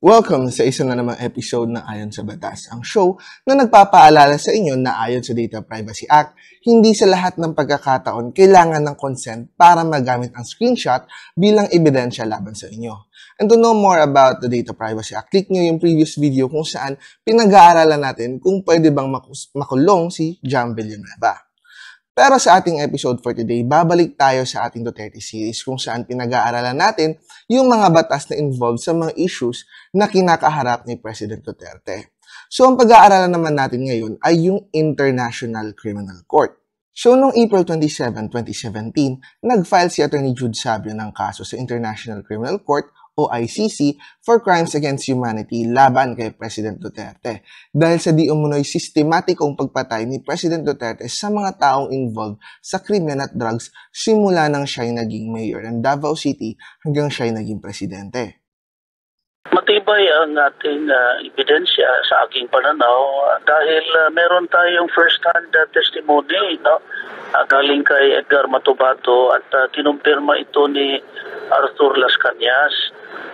Welcome sa isa na namang episode ng Ayon sa Batas, ang show na nagpapaalala sa inyo na ayon sa Data Privacy Act, hindi sa lahat ng pagkakataon kailangan ng consent para magamit ang screenshot bilang ebidensya laban sa inyo. And to know more about the Data Privacy Act, click nyo yung previous video kung saan pinag-aaralan natin kung pwede bang makulong si Jam Villanueva. Pero sa ating episode for today, babalik tayo sa ating Duterte series kung saan pinag-aaralan natin yung mga batas na involved sa mga issues na kinakaharap ni President Duterte. So ang pag-aaralan naman natin ngayon ay yung International Criminal Court. So noong April 27, 2017, nag-file si Atty. Jude Sabio ng kaso sa International Criminal Court o ICC for crimes against humanity laban kay President Duterte dahil sa di umunoy sistematikong pagpatay ni President Duterte sa mga taong involved sa krimen at drugs simula nang siya'y naging mayor ng Davao City hanggang siya'y naging presidente. Matibay ang ating ebidensya sa aking pananaw dahil meron tayong first-hand testimony, no? Galing kay Edgar Matubato at kinumpirma ito ni Arthur Las Cañas.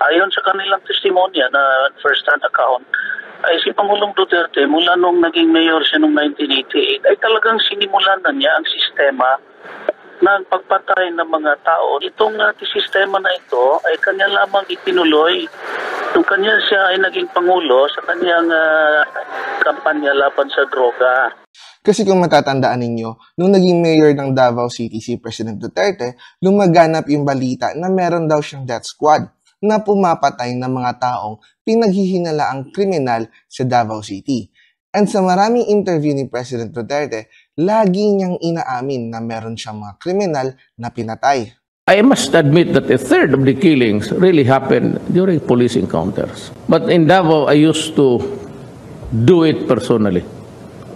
Ayon sa kanilang testimonya na first-hand account, ay si Pangulong Duterte mula nung naging mayor siya noong 1988 ay talagang sinimulan na niya ang sistema ng pagpatay ng mga tao. Itong sistema na ito ay kanya lamang itinuloy nung kanya siya ay naging Pangulo sa kanyang kampanya laban sa droga. Kasi kung matatandaan ninyo, nung naging mayor ng Davao City si President Duterte, lumaganap yung balita na meron daw siyang death squad na pumapatay ng mga taong pinaghihinalaang kriminal sa Davao City. And sa maraming interview ni President Duterte, lagi niyang inaamin na meron siyang mga kriminal na pinatay. I must admit that a third of the killings really happened during police encounters. But in Davao, I used to do it personally,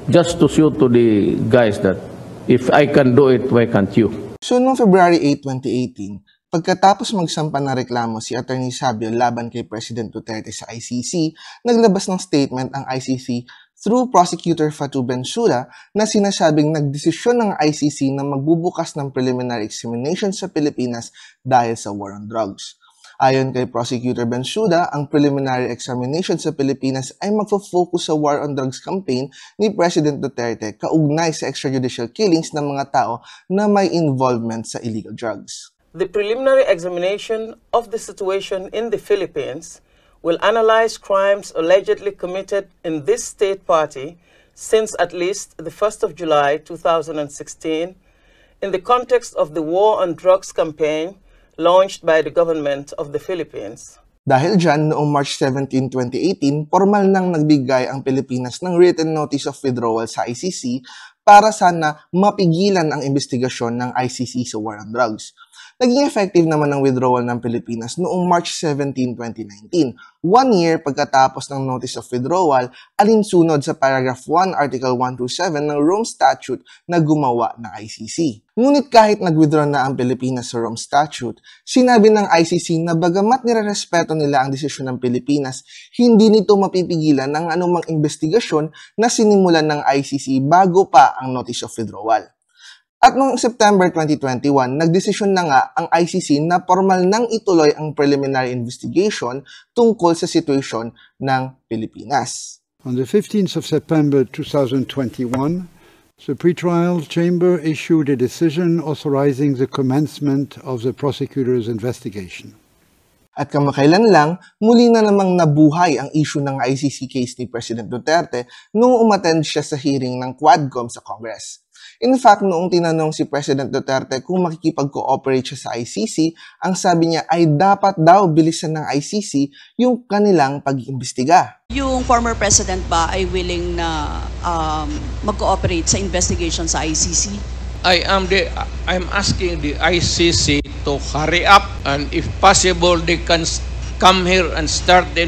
just to show to the guys that if I can do it, why can't you? So noong February 8, 2018, pagkatapos magsampa ng reklamo si Atty. Sabio laban kay President Duterte sa ICC, naglabas ng statement ang ICC through Prosecutor Fatu Bensouda na sinasabing nagdesisyon ng ICC na magbubukas ng preliminary examination sa Pilipinas dahil sa war on drugs. Ayon kay Prosecutor Bensouda, ang preliminary examination sa Pilipinas ay magfo-focus sa war on drugs campaign ni President Duterte kaugnay sa extrajudicial killings ng mga tao na may involvement sa illegal drugs. The preliminary examination of the situation in the Philippines will analyze crimes allegedly committed in this state party since at least the 1st of July 2016 in the context of the war on drugs campaign launched by the government of the Philippines. Dahil dyan, noong March 17, 2018, formal nang nagbigay ang Pilipinas ng written notice of withdrawal sa ICC para sana mapigilan ang investigasyon ng ICC sa war on drugs. Naging effective naman ang withdrawal ng Pilipinas noong March 17, 2019, 1 year pagkatapos ng Notice of Withdrawal alinsunod sa Paragraph 1, Article 127 ng Rome Statute na gumawa ng ICC. Ngunit kahit nag-withdraw na ang Pilipinas sa Rome Statute, sinabi ng ICC na bagamat nirerespeto nila ang desisyon ng Pilipinas, hindi nito mapipigilan ang anumang investigasyon na sinimulan ng ICC bago pa ang Notice of Withdrawal. At noong September 2021, nagdesisyon na nga ang ICC na formal nang ituloy ang preliminary investigation tungkol sa sitwasyon ng Pilipinas. On the 15th of September 2021, the pretrial chamber issued a decision authorizing the commencement of the prosecutor's investigation. At kamakailan lang, muli na namang nabuhay ang issue ng ICC case ni President Duterte nung umattend siya sa hearing ng Quadcom sa Congress. In fact, noong tinanong si President Duterte kung makikipag-cooperate siya sa ICC, ang sabi niya ay dapat daw bilisan ng ICC yung kanilang pag-iimbestiga. Yung former president ba ay willing na mag-cooperate sa investigation sa ICC? I'm asking the ICC to hurry up, and if possible they can come here and start the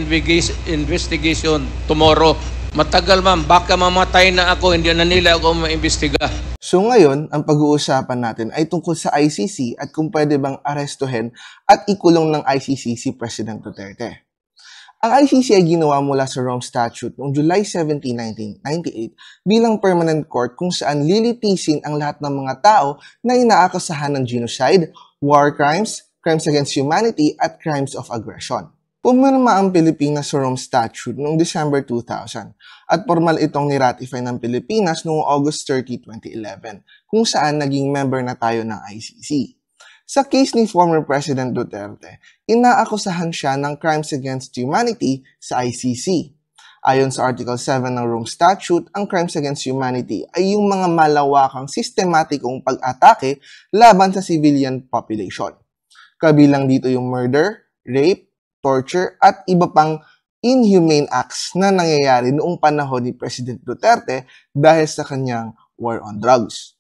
investigation tomorrow. Matagal ma'am, baka mamatay na ako, hindi na nila ako maimbestiga. So ngayon, ang pag-uusapan natin ay tungkol sa ICC at kung pwede bang arestuhin at ikulong ng ICC si President Duterte. Ang ICC ay ginawa mula sa Rome Statute noong July 17, 1998 bilang permanent court kung saan lilitisin ang lahat ng mga tao na inaakusahan ng genocide, war crimes, crimes against humanity at crimes of aggression. Pumirma ang Pilipinas sa Rome Statute noong December 2000 at formal itong niratify ng Pilipinas noong August 30, 2011 kung saan naging member na tayo ng ICC. Sa case ni former President Duterte, inaakusahan siya ng crimes against humanity sa ICC. Ayon sa Article 7 ng Rome Statute, ang crimes against humanity ay yung mga malawakang sistematikong pag-atake laban sa civilian population. Kabilang dito yung murder, rape, torture, at iba pang inhumane acts na nangyayari noong panahon ni President Duterte dahil sa kanyang war on drugs.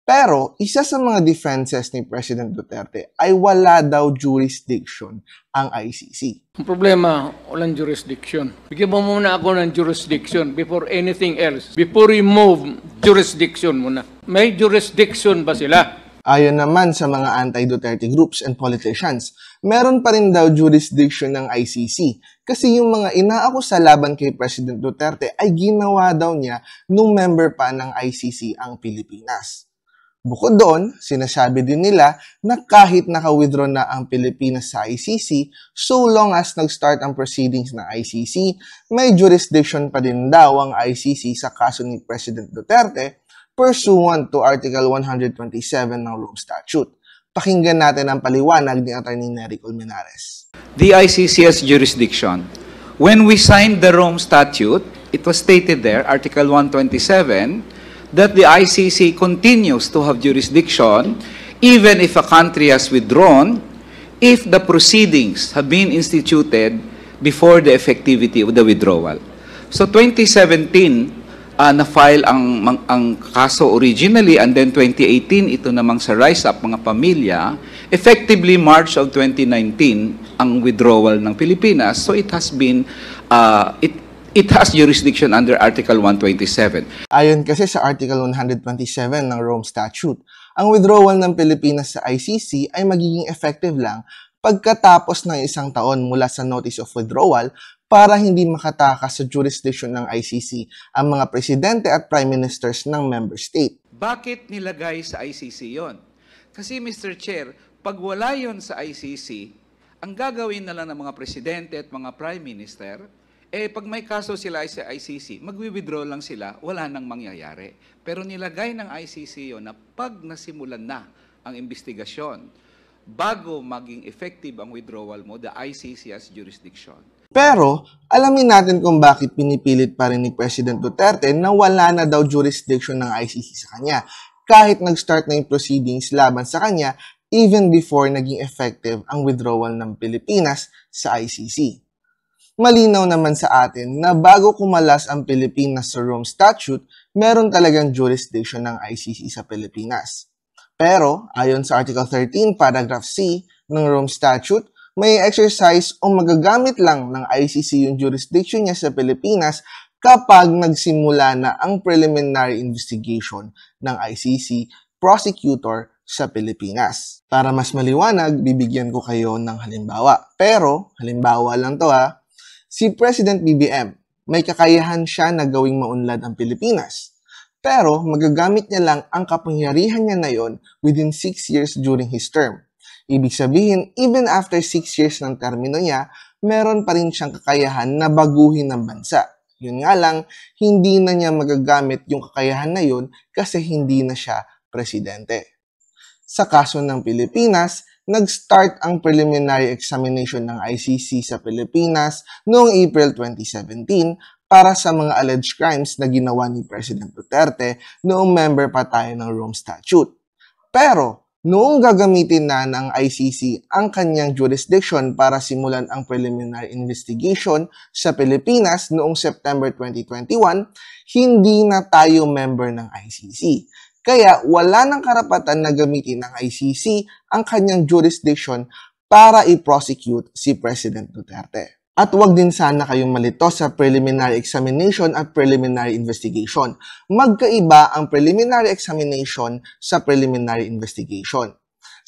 Pero, isa sa mga defenses ni President Duterte ay wala daw jurisdiction ang ICC. Ang problema, walang jurisdiction. Bigyan mo muna ako ng jurisdiction before anything else. Before you move, jurisdiction muna. May jurisdiction ba sila? Ayon naman sa mga anti-Duterte groups and politicians, meron pa rin daw jurisdiction ng ICC kasi yung mga inaakusa laban kay President Duterte ay ginawa daw niya nung member pa ng ICC ang Pilipinas. Bukod doon, sinasabi din nila na kahit naka-withdraw na ang Pilipinas sa ICC, so long as nag-start ang proceedings ng ICC, may jurisdiction pa din daw ang ICC sa kaso ni President Duterte pursuant to Article 127 ng Rome Statute. Pakinggan natin ang paliwanag ni Atty. Nery Colmenares. The ICC has jurisdiction. When we signed the Rome Statute, it was stated there, Article 127, that the ICC continues to have jurisdiction even if a country has withdrawn, if the proceedings have been instituted before the effectivity of the withdrawal. So 2017, na-file ang kaso originally, and then 2018, ito namang sa Rise Up Mga Pamilya, effectively March of 2019, ang withdrawal ng Pilipinas. So it has been, it has jurisdiction under Article 127. Ayon kasi sa Article 127 ng Rome Statute, ang withdrawal ng Pilipinas sa ICC ay magiging effective lang pagkatapos ng isang taon mula sa notice of withdrawal para hindi makatakas sa jurisdiction ng ICC ang mga presidente at prime ministers ng member state. Bakit nilagay sa ICC yon? Kasi Mr. Chair, pag wala yon sa ICC, ang gagawin na lang ng mga presidente at mga prime minister, pag may kaso sila sa ICC, magwi-withdraw lang sila, wala nang mangyayari. Pero nilagay ng ICC yon na pag nasimulan na ang investigasyon, bago maging effective ang withdrawal mo, the ICC has jurisdiction. Pero, alamin natin kung bakit pinipilit pa rin ni President Duterte na wala na daw jurisdiction ng ICC sa kanya, kahit nag-start na yung proceedings laban sa kanya even before naging effective ang withdrawal ng Pilipinas sa ICC. Malinaw naman sa atin na bago kumalas ang Pilipinas sa Rome Statute, meron talagang jurisdiction ng ICC sa Pilipinas. Pero, ayon sa Article 13, Paragraph C ng Rome Statute, may exercise o magagamit lang ng ICC yung jurisdiction niya sa Pilipinas kapag nagsimula na ang preliminary investigation ng ICC prosecutor sa Pilipinas. Para mas maliwanag, bibigyan ko kayo ng halimbawa. Pero, halimbawa lang to ha. Si President BBM, may kakayahan siya na gawing maunlad ang Pilipinas. Pero, magagamit niya lang ang kapangyarihan niya na yon within 6 years during his term. Ibig sabihin, even after 6 years ng termino niya, meron pa rin siyang kakayahan na baguhin ng bansa. Yun nga lang, hindi na niya magagamit yung kakayahan na yun kasi hindi na siya presidente. Sa kaso ng Pilipinas, nag-start ang preliminary examination ng ICC sa Pilipinas noong April 2017 para sa mga alleged crimes na ginawa ni President Duterte noong member pa tayo ng Rome Statute. Pero, noong gagamitin na ng ICC ang kanyang jurisdiction para simulan ang preliminary investigation sa Pilipinas noong September 2021, hindi na tayo member ng ICC. Kaya wala nang karapatan na gamitin ng ICC ang kanyang jurisdiction para i-prosecute si President Duterte. At huwag din sana kayong malito sa preliminary examination at preliminary investigation. Magkaiba ang preliminary examination sa preliminary investigation.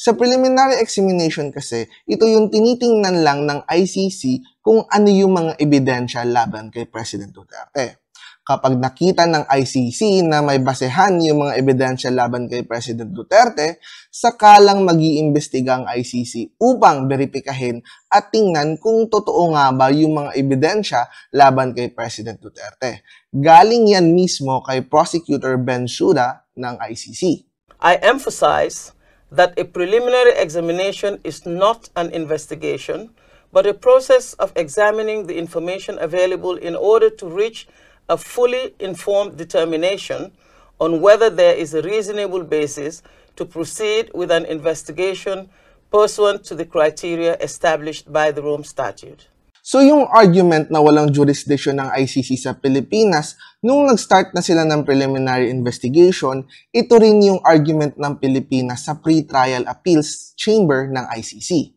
Sa preliminary examination kasi, ito yung tinitingnan lang ng ICC kung ano yung mga ebidensya laban kay President Duterte. Kapag nakita ng ICC na may basehan yung mga ebidensya laban kay President Duterte, sakalang mag-iimbestiga ang ICC upang beripikahin at tingnan kung totoo nga ba yung mga ebidensya laban kay President Duterte. Galing yan mismo kay Prosecutor Ben Suda ng ICC. I emphasize that a preliminary examination is not an investigation, but a process of examining the information available in order to reach a fully informed determination on whether there is a reasonable basis to proceed with an investigation pursuant to the criteria established by the Rome Statute. So yung argument na walang jurisdiction ng ICC sa Pilipinas, nung nag-start na sila ng preliminary investigation, ito rin yung argument ng Pilipinas sa Pre-Trial Appeals Chamber ng ICC.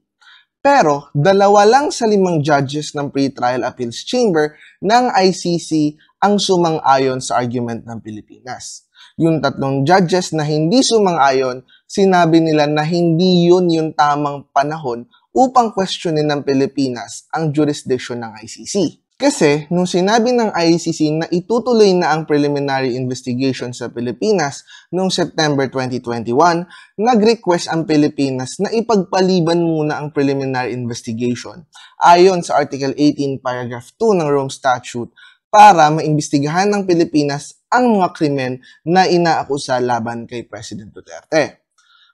Pero, 2 lang sa 5 judges ng Pre-Trial Appeals Chamber ng ICC ang sumang-ayon sa argument ng Pilipinas. Yung 3 judges na hindi sumang-ayon, sinabi nila na hindi yun yung tamang panahon upang questionin ng Pilipinas ang jurisdiction ng ICC. Kasi, nung sinabi ng ICC na itutuloy na ang preliminary investigation sa Pilipinas noong September 2021, nag-request ang Pilipinas na ipagpaliban muna ang preliminary investigation ayon sa Article 18, Paragraph 2 ng Rome Statute para maimbestigahan ng Pilipinas ang mga krimen na inaakusa laban kay President Duterte.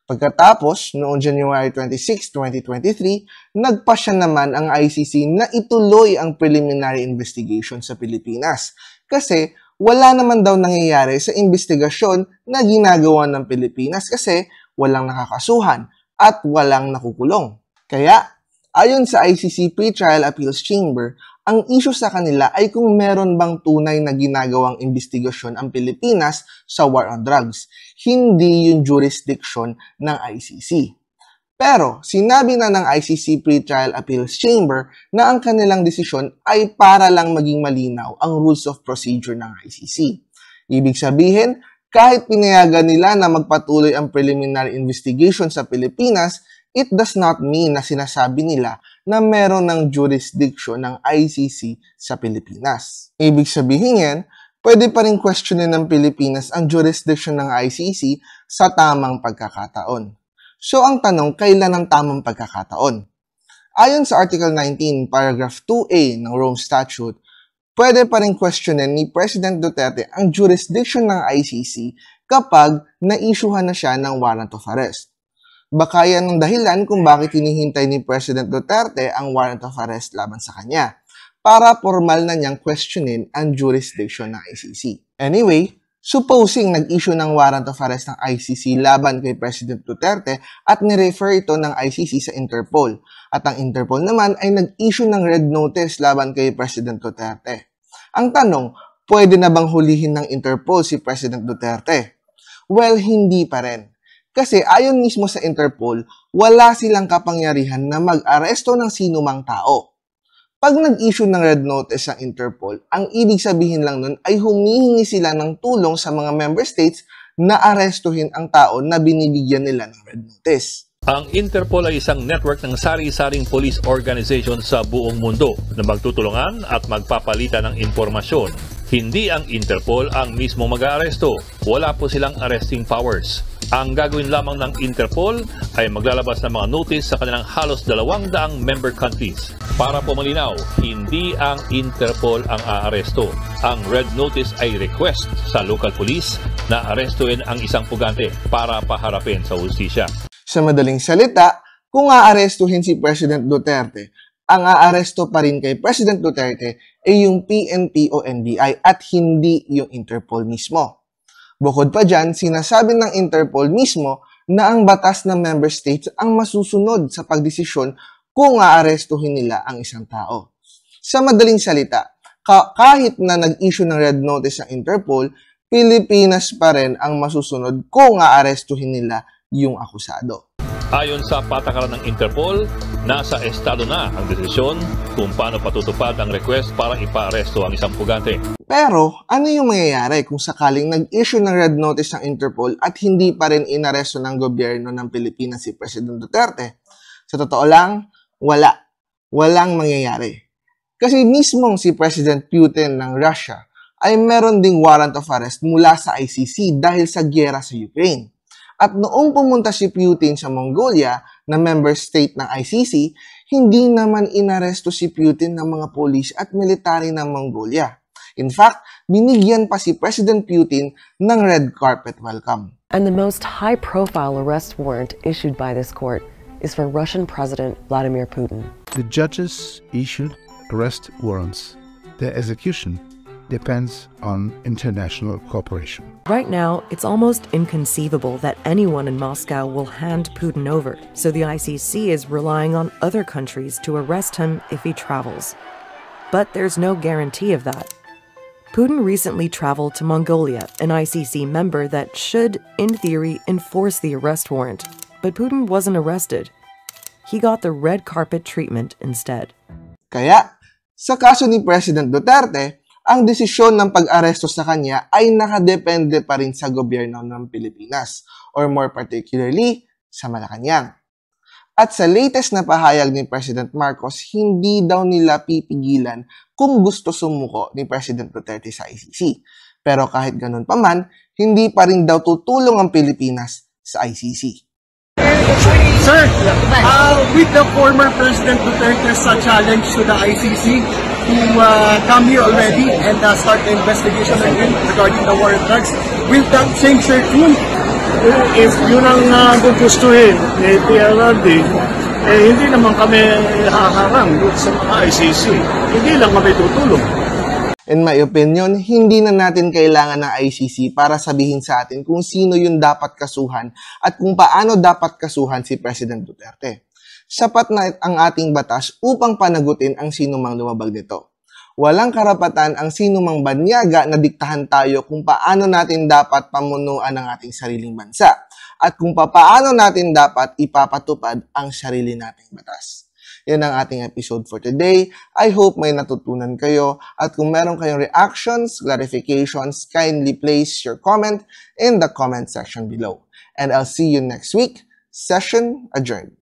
Pagkatapos, noong January 26, 2023, nagpasya naman ang ICC na ituloy ang preliminary investigation sa Pilipinas kasi wala naman daw nangyayari sa investigasyon na ginagawa ng Pilipinas kasi walang nakakasuhan at walang nakukulong. Kaya, ayon sa ICC Pre-Trial Appeals Chamber, ang issue sa kanila ay kung meron bang tunay na ginagawang investigasyon ang Pilipinas sa war on drugs, hindi yung jurisdiction ng ICC. Pero sinabi na ng ICC Pre-Trial Appeals Chamber na ang kanilang desisyon ay para lang maging malinaw ang rules of procedure ng ICC. Ibig sabihin, kahit pinayagan nila na magpatuloy ang preliminary investigation sa Pilipinas, it does not mean na sinasabi nila na meron ng jurisdiction ng ICC sa Pilipinas. Ibig sabihin yan, pwede pa rin questionin ng Pilipinas ang jurisdiction ng ICC sa tamang pagkakataon. So ang tanong, kailan ang tamang pagkakataon? Ayon sa Article 19, Paragraph 2A ng Rome Statute, pwede pa rin questionin ni President Duterte ang jurisdiction ng ICC kapag na-issuehan na siya ng warrant of arrest. Baka yan ang dahilan kung bakit hinihintay ni President Duterte ang warrant of arrest laban sa kanya para formal na niyang questionin ang jurisdiction ng ICC. Anyway, supposing nag-issue ng warrant of arrest ng ICC laban kay President Duterte at nirefer ito ng ICC sa Interpol at ang Interpol naman ay nag-issue ng red notice laban kay President Duterte. Ang tanong, pwede na bang hulihin ng Interpol si President Duterte? Well, hindi pa rin. Kasi ayon mismo sa Interpol, wala silang kapangyarihan na mag-aresto ng sinumang tao. Pag nag-issue ng red notice ang Interpol, ang ibig sabihin lang nun ay humihingi sila ng tulong sa mga member states na arestuhin ang tao na binibigyan nila ng red notice. Ang Interpol ay isang network ng sari-saring police organization sa buong mundo na magtutulungan at magpapalitan ng impormasyon. Hindi ang Interpol ang mismo mag-aaresto. Wala po silang arresting powers. Ang gagawin lamang ng Interpol ay maglalabas ng mga notice sa kanilang halos 200 member countries. Para po malinaw, hindi ang Interpol ang aaresto. Ang red notice ay request sa local police na arestuin ang isang pugante para paharapin sa hustisya. Sa madaling salita, kung aarestuhin si President Duterte, ang aaresto pa rin kay President Duterte ay yung PNP o NBI at hindi yung Interpol mismo. Bukod pa dyan, sinasabi ng Interpol mismo na ang batas ng member states ang masusunod sa pagdesisyon kung aarestuhin nila ang isang tao. Sa madaling salita, kahit na nag-issue ng red notice ang Interpol, Pilipinas pa rin ang masusunod kung aarestuhin nila yung akusado. Ayon sa patakaran ng Interpol, nasa estado na ang desisyon kung paano patutupad ang request para ipaaresto ang isang pugante. Pero, ano yung mangyayari kung sakaling nag-issue ng red notice ng Interpol at hindi pa rin inaresto ng gobyerno ng Pilipinas si President Duterte? Sa totoo lang, walang mangyayari. Kasi mismong si President Putin ng Russia ay meron ding warrant of arrest mula sa ICC dahil sa gyera sa Ukraine. At noong pumunta si Putin sa Mongolia na member state ng ICC, hindi naman inaresto si Putin ng mga pulis at military ng Mongolia. In fact, binigyan pa si President Putin ng red carpet welcome. And the most high-profile arrest warrant issued by this court is for Russian President Vladimir Putin. The judges issued arrest warrants. Their execution depends on international cooperation. Right now, it's almost inconceivable that anyone in Moscow will hand Putin over, so the ICC is relying on other countries to arrest him if he travels. But there's no guarantee of that. Putin recently traveled to Mongolia, an ICC member that should, in theory, enforce the arrest warrant. But Putin wasn't arrested. He got the red carpet treatment instead. Kaya, sa kaso ni President Duterte, ang desisyon ng pag-aresto sa kanya ay nakadepende pa rin sa gobyerno ng Pilipinas, or more particularly, sa Malacanang. At sa latest na pahayag ni President Marcos, hindi daw nila pipigilan kung gusto sumuko ni President Duterte sa ICC. Pero kahit ganun pa man, hindi pa rin daw tutulong ang Pilipinas sa ICC. Sir, with the former President Duterte's challenge to the ICC to come here already and start the investigation regarding the war on drugs, will that change your tune? If yun ang gugustuhin ni PRRD, hindi naman kami haharang sa mga ICC. Hindi lang kami tutulong. In my opinion, hindi na natin kailangan ng ICC para sabihin sa atin kung sino yung dapat kasuhan at kung paano dapat kasuhan si President Duterte. Sapat na ang ating batas upang panagutin ang sinumang lumabag nito. Walang karapatan ang sinumang banyaga na diktahan tayo kung paano natin dapat pamunuan ang ating sariling bansa at kung paano natin dapat ipapatupad ang sarili nating batas. Yan ang ating episode for today. I hope may natutunan kayo at kung meron kayong reactions, clarifications, kindly place your comment in the comment section below. And I'll see you next week. Session adjourned.